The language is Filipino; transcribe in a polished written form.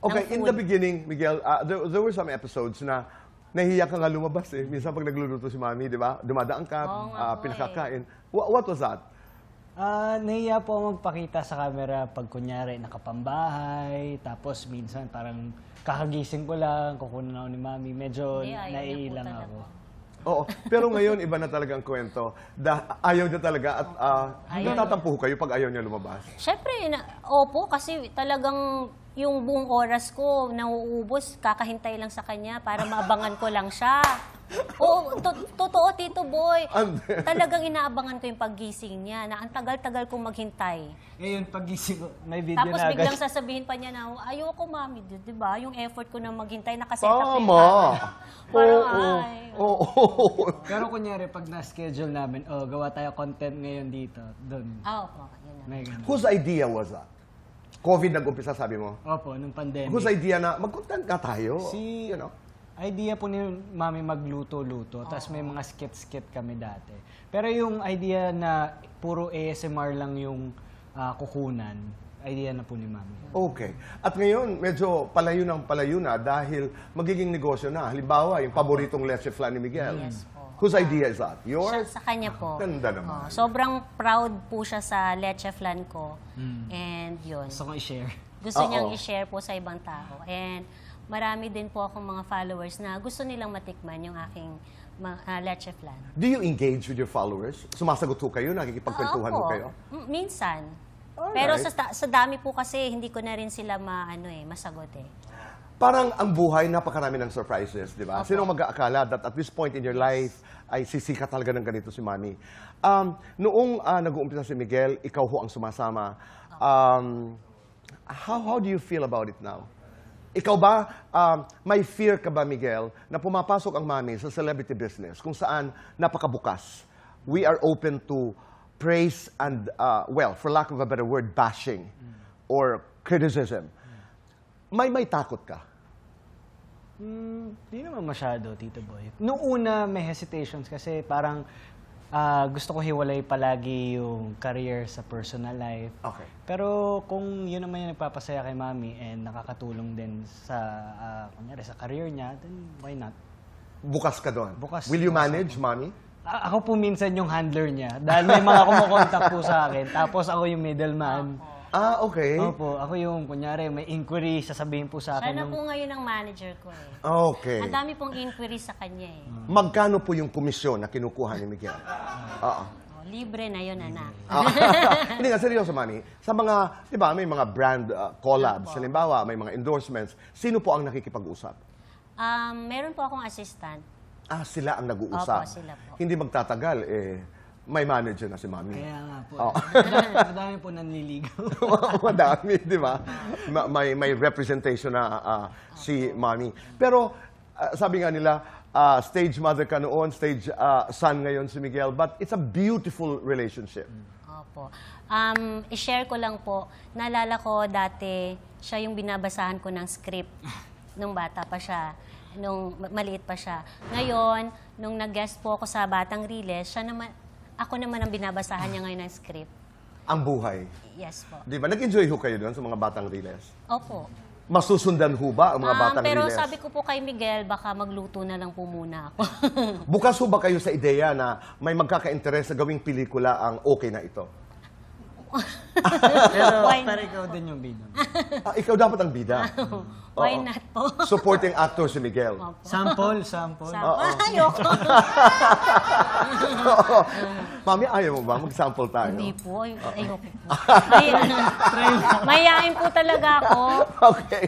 Okay, in the beginning, Miguel, there were some episodes na nahihiya ka nga lumabas eh. Minsan pag nagluluto si Mami, di ba? Dumadaan ka, pinakakain. What was that? Nahiya po ako magpakita sa camera pag kunyari nakapambahay, tapos minsan parang kakagising ko lang, kukunan ako ni Mami, medyo naiilang ako. Oo, pero ngayon iba na talaga ang kwento. Ayaw niya talaga at natatampo kayo pag ayaw niya lumabas. Siyempre, opo, kasi talagang yung buong oras ko nauubos, kakahintay lang sa kanya para maabangan ko lang siya. Oo, totoo, Tito Boy. Talagang inaabangan ko yung paggising niya na ang tagal-tagal kong maghintay. Ngayon, paggising ko, may video Tapos na agad. biglang sasabihin pa niya na, ayoko, Mami, di ba? Yung effort ko na maghintay, nakaset up yung Tama. Parang, Oo. Pero kunyari, pag na-schedule namin, gawa tayo content ngayon dito, doon. opo, yun na. May ganun. Whose idea was that? COVID nag-umpisa, sabi mo? Opo, nung pandemic. Whose idea na mag-content nga tayo? Si, you know? idea po ni Mami magluto-luto, tapos may mga skit-skit kami dati. Pero yung idea na puro ASMR lang yung kukunan, idea na po ni Mami. Okay. At ngayon, medyo palayo na dahil magiging negosyo na. Halimbawa, yung paboritong leche flan ni Miguel. Yes po. Whose idea is that? Yours? Sa kanya po. Ganda naman. Sobrang proud po siya sa leche flan ko. And yun. Gusto kong i-share. Gusto niyang i-share po sa ibang tao. And marami din po akong mga followers na gusto nilang matikman yung aking leche flan. Do you engage with your followers? Sumasagot ho kayo? Nakikipagkwentuhan ho Opo. kayo? Minsan. Alright. Pero sa dami po kasi, hindi ko na rin sila masagot eh. Parang ang buhay, napakarami ng surprises, di ba? Sino mag-aakala that at this point in your life, ay sisika talaga ng ganito si Mami? Noong nag-uumpisa si Miguel, ikaw ho ang sumasama. How do you feel about it now? Ikaw ba, may fear ka ba, Miguel, na pumapasok ang Mami sa celebrity business kung saan napakabukas? We are open to praise and, well, for lack of a better word, bashing or criticism. May takot ka? Di naman masyado, Tito Boy. Noong una, may hesitations kasi parang gusto ko hiwalay palagi yung career sa personal life. Okay. Pero kung yun naman yung nagpapasaya kay Mami and nakakatulong din sa, kunyari, sa career niya, then why not? Bukas ka doon? Bukas. Will you manage, Mami? Ako po minsan yung handler niya. Dahil may mga kumukontak po sa akin. Tapos ako yung middleman. Okay. Opo, ako yung, kunyari, may inquiry, sasabihin po sa Siya akin. na po ngayon ang manager ko eh. Okay. Ang dami pong inquiry sa kanya eh. Magkano po yung komisyon na kinukuha ni Miguel? Libre na yun, anak. Hindi nga, seryoso, Mami. Sa mga, di ba, may mga brand collabs, halimbawa, may mga endorsements, sino po ang nakikipag-usap? Meron po akong assistant. Sila ang nag-uusap. Opo, sila po. Hindi magtatagal, may manager na si Mami. Kaya nga po. Oh. Madami po nanliligaw. Madami, di ba? May representation na si Mami. Pero, sabi nga nila, stage mother ka noon, stage son ngayon si Miguel, but it's a beautiful relationship. Opo. I-share ko lang po, naalala ko dati, siya yung binabasahan ko ng script nung bata pa siya, nung maliit pa siya. Ngayon, nung nag-guest po ako sa Batang Riles, ako naman ang binabasahan niya ngayon ng script. Ang buhay. Yes po. Di ba? Nag-enjoy ho kayo doon sa mga Batang Riles? Opo. Masusundan ho ba ang mga Batang Pero Riles? sabi ko po kay Miguel, baka magluto na lang po muna ako. Bukas ho ba kayo sa ideya na may magkaka-interes sa gawing pelikula ang okay na ito? Pero Why para ikaw din yung bida. Ikaw dapat ang bida. Why Oo. not po? Supporting actor si Miguel. Sample. Ayoko. Mami, ayaw mo ba? Mag-sample tayo. Hindi po. Ayoko po. Mayayain po talaga ako. Okay.